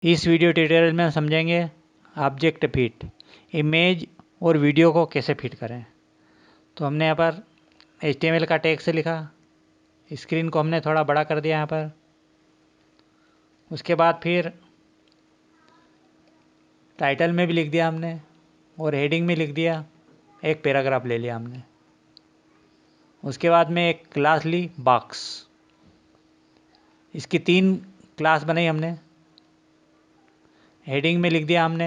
इस video tutorial में हम समझेंगे ऑब्जेक्ट फिट, इमेज और वीडियो को कैसे फिट करें। तो हमने यहाँ पर HTML का टेक्स्ट लिखा, स्क्रीन को हमने थोड़ा बड़ा कर दिया यहाँ पर। उसके बाद फिर टाइटल में भी लिख दिया हमने और हेडिंग में लिख दिया, एक पैराग्राफ ले लिया हमने। उसके बाद में एक क्लास ली बॉक्स, इसकी 3 क्लास बनाई हमने। हेडिंग में लिख दिया हमने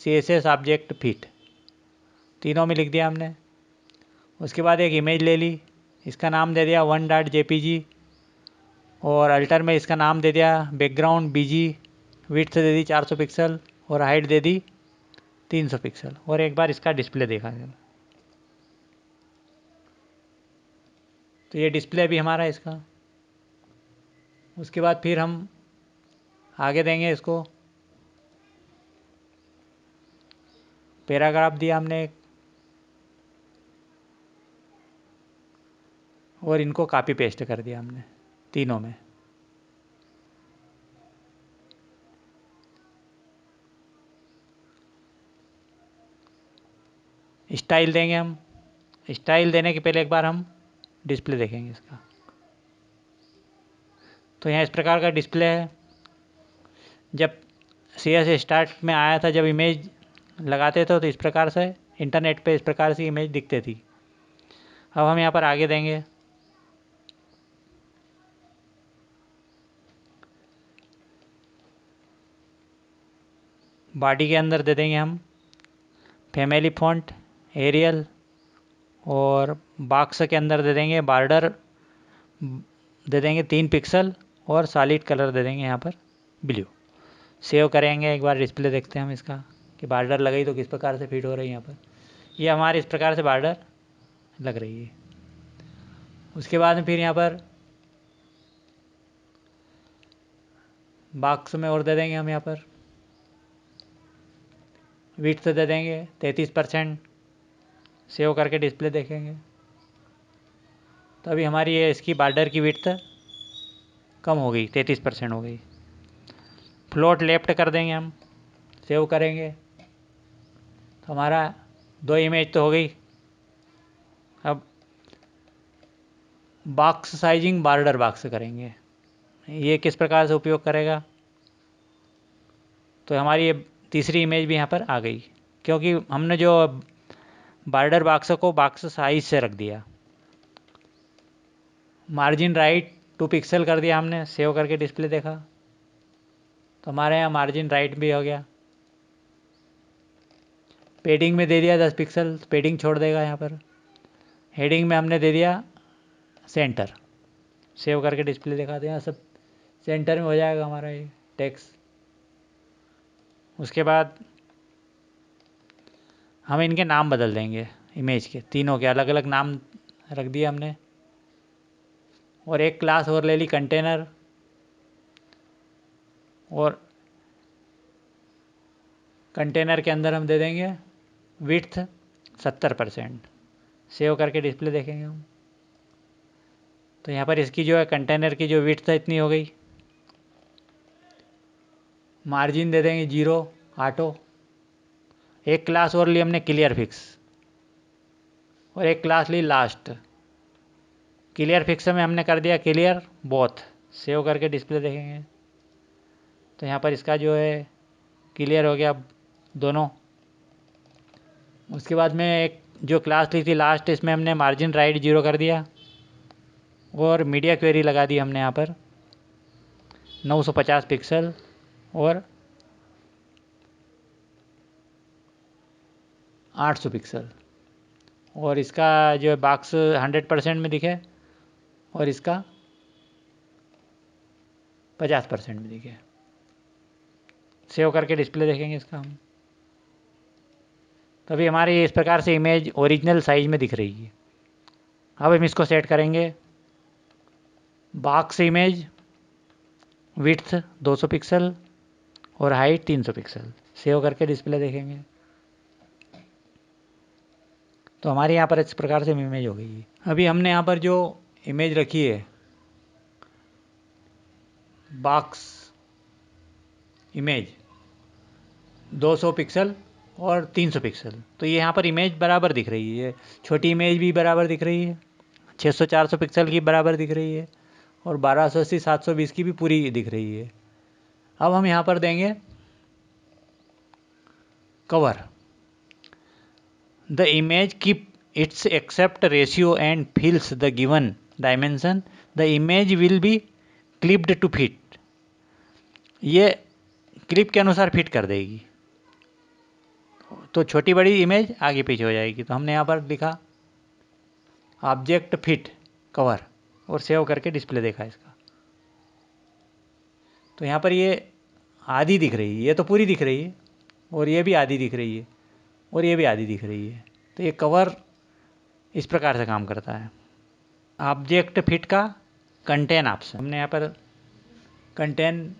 CSS ऑब्जेक्ट फिट, तीनों में लिख दिया हमने। उसके बाद एक इमेज ले ली, इसका नाम दे दिया 1.jpg और अल्टर में इसका नाम दे दिया बैकग्राउंड BG, विड्थ दे दी 400 पिक्सल और हाइट दे दी 300 पिक्सल। और एक बार इसका डिस्प्ले देखा जाए तो ये डिस्प्ले भी हमारा इसका। उसके बाद फिर हम आगे देंगे इसको, पैराग्राफ दिया हमने एक, और इनको कॉपी पेस्ट कर दिया हमने तीनों में। स्टाइल देंगे हम, स्टाइल देने के पहले एक बार हम डिस्प्ले देखेंगे इसका। तो यहाँ इस प्रकार का डिस्प्ले है। जब CS स्टार्ट में आया था, जब इमेज लगाते थे तो इस प्रकार से इंटरनेट पे इस प्रकार से इमेज दिखती थी। अब हम यहाँ पर आगे देंगे, बॉडी के अंदर दे देंगे हम फैमिली फॉन्ट एरियल, और बॉक्स के अंदर दे देंगे बॉर्डर, दे देंगे 3 पिक्सल और सॉलिड कलर दे देंगे यहाँ पर ब्लू। सेव करेंगे, एक बार डिस्प्ले देखते हैं हम इसका कि बॉर्डर लगाई तो किस प्रकार से फिट हो रही है। यहाँ पर ये हमारे इस प्रकार से बॉर्डर लग रही है। उसके बाद में फिर यहाँ पर बॉक्स में और दे देंगे हम यहाँ पर विड्थ दे देंगे 33%। सेव करके डिस्प्ले देखेंगे तो अभी हमारी ये इसकी बॉर्डर की विड्थ कम हो गई, 33% हो गई। फ्लोट लेफ्ट कर देंगे हम, सेव करेंगे तो हमारा 2 इमेज तो हो गई। अब बॉक्स साइजिंग बॉर्डर बॉक्स करेंगे, ये किस प्रकार से उपयोग करेगा। तो हमारी ये तीसरी इमेज भी यहाँ पर आ गई, क्योंकि हमने जो बॉर्डर बॉक्स को बॉक्स साइज से रख दिया। मार्जिन राइट 2 पिक्सल कर दिया हमने, सेव करके डिस्प्ले देखा तो हमारे यहाँ मार्जिन राइट भी हो गया। पेडिंग में दे दिया 10 पिक्सल, पेडिंग छोड़ देगा यहाँ पर। हेडिंग में हमने दे दिया सेंटर, सेव करके डिस्प्ले दिखा दें, सब सेंटर में हो जाएगा हमारा ये टेक्स्ट। उसके बाद हम इनके नाम बदल देंगे, इमेज के तीनों के अलग अलग नाम रख दिए हमने। और एक क्लास और ले ली कंटेनर, और कंटेनर के अंदर हम दे देंगे विड्थ 70%। सेव करके डिस्प्ले देखेंगे हम तो यहाँ पर इसकी जो है कंटेनर की जो विड्थ है इतनी हो गई। मार्जिन दे देंगे 0 ऑटो। एक क्लास और ली हमने क्लियर फिक्स, और एक क्लास ली लास्ट। क्लियर फिक्स में हमने कर दिया क्लियर बोथ। सेव करके डिस्प्ले देखेंगे तो यहाँ पर इसका जो है क्लियर हो गया दोनों। उसके बाद में एक जो क्लास ली थी लास्ट, इसमें हमने मार्जिन राइट 0 कर दिया और मीडिया क्वेरी लगा दी हमने यहाँ पर 950 पिक्सल और 800 पिक्सल। और इसका जो है बॉक्स 100% में दिखे और इसका 50% में दिखे। सेव करके डिस्प्ले देखेंगे इसका हम तो अभी हमारी इस प्रकार से इमेज ओरिजिनल साइज में दिख रही है। अब हम इसको सेट करेंगे, बॉक्स इमेज विड्थ 200 पिक्सल और हाइट 300 पिक्सल। सेव करके डिस्प्ले देखेंगे तो हमारे यहाँ पर इस प्रकार से इमेज हो गई है। अभी हमने यहाँ पर जो इमेज रखी है बॉक्स इमेज 200 पिक्सल और 300 पिक्सल, तो ये यहाँ पर इमेज बराबर दिख रही है, छोटी इमेज भी बराबर दिख रही है, 600-400 पिक्सल की बराबर दिख रही है, और 1280-720 की भी पूरी दिख रही है। अब हम यहाँ पर देंगे cover. The image keep its aspect ratio and fills the given dimension, the image will be clipped to fit. ये क्लिप के अनुसार फिट कर देगी, तो छोटी बड़ी इमेज आगे पीछे हो जाएगी। तो हमने यहाँ पर लिखा ऑब्जेक्ट फिट कवर और सेव करके डिस्प्ले देखा इसका। तो यहाँ पर ये आधी दिख रही है, ये तो पूरी दिख रही है, और ये भी आधी दिख रही है, और ये भी आधी दिख रही है। तो ये कवर इस प्रकार से काम करता है। ऑब्जेक्ट फिट का कंटेन ऑप्शन, हमने यहाँ पर कंटेन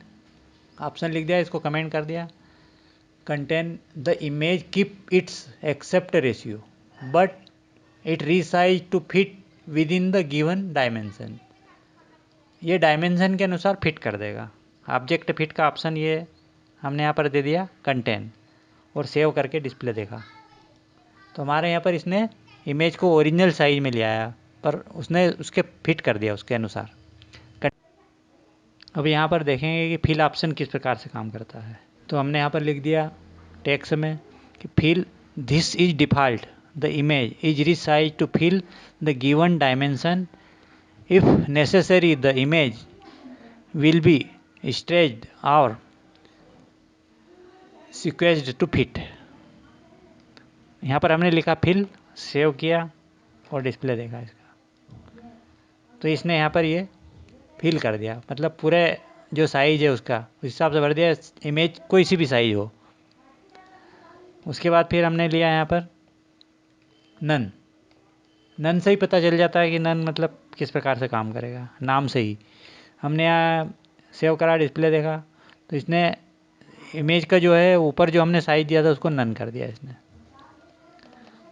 ऑप्शन लिख दिया, इसको कमेंट कर दिया। Contain the image keep its aspect ratio but it resize to fit within the given dimension. ये डायमेंशन के अनुसार फिट कर देगा। ऑब्जेक्ट फिट का ऑप्शन ये हमने यहाँ पर दे दिया कंटेन, और सेव करके डिस्प्ले देखा। तो हमारे यहाँ पर इसने इमेज को ओरिजिनल साइज में ले आया, पर उसने उसके फिट कर दिया उसके अनुसार। अब यहाँ पर देखेंगे कि फिल ऑप्शन किस प्रकार से काम करता है। तो हमने यहाँ पर लिख दिया टेक्स्ट में कि fill this is default, the image is resize to fill the given dimension, if necessary the image will be stretched और सिक्वेंस्ड टू फिट। यहाँ पर हमने लिखा फिल, सेव किया और डिस्प्ले देखा इसका। तो इसने यहाँ पर ये फिल कर दिया, मतलब पूरे जो साइज है उसका उस हिसाब से भर दिया, इमेज कोई सी भी साइज हो। उसके बाद फिर हमने लिया यहाँ पर नन। नन से ही पता चल जाता है कि नन मतलब किस प्रकार से काम करेगा, नाम से ही। हमने यहाँ सेव करा, डिस्प्ले देखा, तो इसने इमेज का जो है ऊपर जो हमने साइज दिया था उसको नन कर दिया इसने।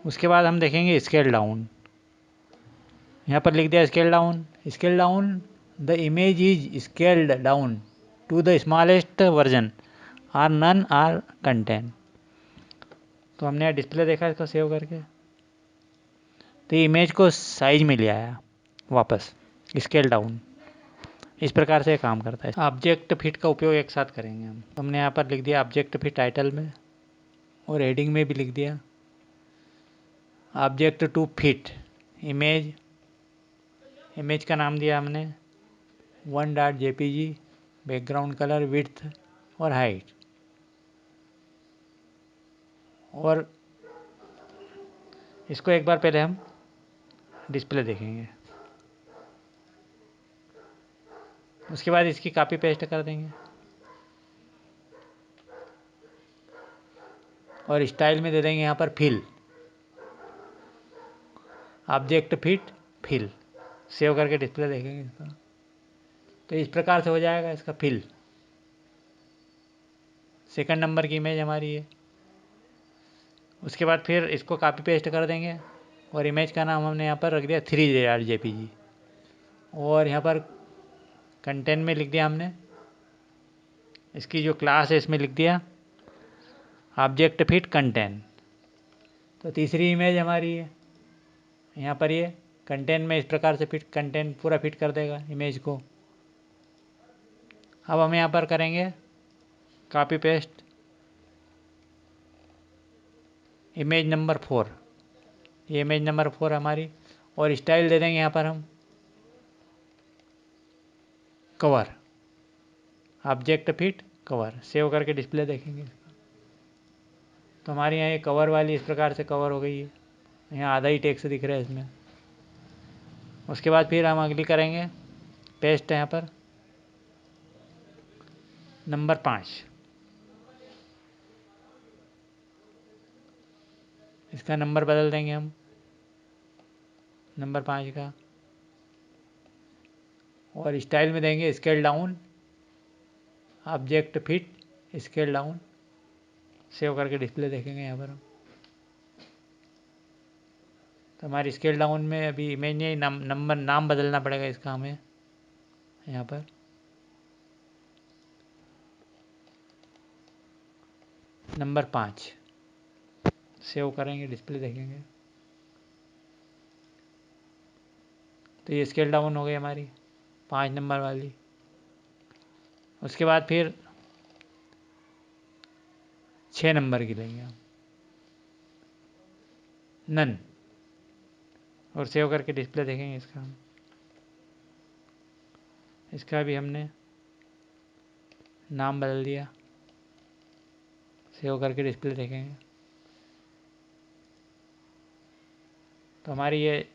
उसके बाद हम देखेंगे स्केल डाउन। यहाँ पर लिख दिया scale down. Scale down the image is scaled down to the smallest version or none or content. तो हमने यहाँ डिस्प्ले देखा इसको सेव करके, तो इमेज को साइज में ले आया वापस, स्केल डाउन। इस प्रकार से काम करता है। ऑब्जेक्ट फिट का उपयोग एक साथ करेंगे हम। हमने यहाँ पर लिख दिया ऑब्जेक्ट फिट टाइटल में, और हेडिंग में भी लिख दिया object to fit image. Image का नाम दिया हमने 1.jpg, बैकग्राउंड कलर, विड्थ और हाइट। और इसको एक बार पहले हम डिस्प्ले देखेंगे, उसके बाद इसकी कॉपी पेस्ट कर देंगे, और स्टाइल में दे देंगे यहाँ पर fill, object fit fill. Save करके डिस्प्ले देखेंगे इसका। तो इस प्रकार से हो जाएगा इसका फिल। सेकंड नंबर की इमेज हमारी है। उसके बाद फिर इसको कॉपी पेस्ट कर देंगे, और इमेज का नाम हमने यहाँ पर रख दिया 3.jpg, और यहाँ पर कंटेंट में लिख दिया हमने, इसकी जो क्लास है इसमें लिख दिया ऑब्जेक्ट फिट कंटेंट। तो तीसरी इमेज हमारी है यहाँ पर, ये कंटेंट में इस प्रकार से फिट, कंटेंट पूरा फिट कर देगा इमेज को। अब हम यहाँ पर करेंगे कॉपी पेस्ट इमेज नंबर 4, ये इमेज नंबर 4 हमारी, और स्टाइल दे देंगे यहाँ पर हम cover, object fit cover. Save करके डिस्प्ले देखेंगे इसका। तो हमारे यहाँ ये कवर वाली इस प्रकार से कवर हो गई है, यहाँ आधा ही टेक्स्ट दिख रहा है इसमें। उसके बाद फिर हम अगली करेंगे पेस्ट यहाँ पर नंबर 5, इसका नंबर बदल देंगे हम नंबर 5 का, और स्टाइल में देंगे scale down, object fit scale down. Save करके डिस्प्ले देखेंगे यहाँ पर हम। तो हमारी स्केल डाउन में अभी इमेज नहीं, नंबर नाम बदलना पड़ेगा इसका हमें यहाँ पर। नंबर 5 सेव करेंगे, डिस्प्ले देखेंगे तो ये स्केल डाउन हो गई हमारी 5 नंबर वाली। उसके बाद फिर 6 नंबर की लेंगे हम, नन, और सेव करके डिस्प्ले देखेंगे इसका हम। इसका भी हमने नाम बदल दिया, सेव करके डिस्प्ले देखेंगे तो हमारी ये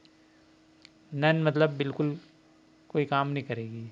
नन मतलब बिल्कुल कोई काम नहीं करेगी।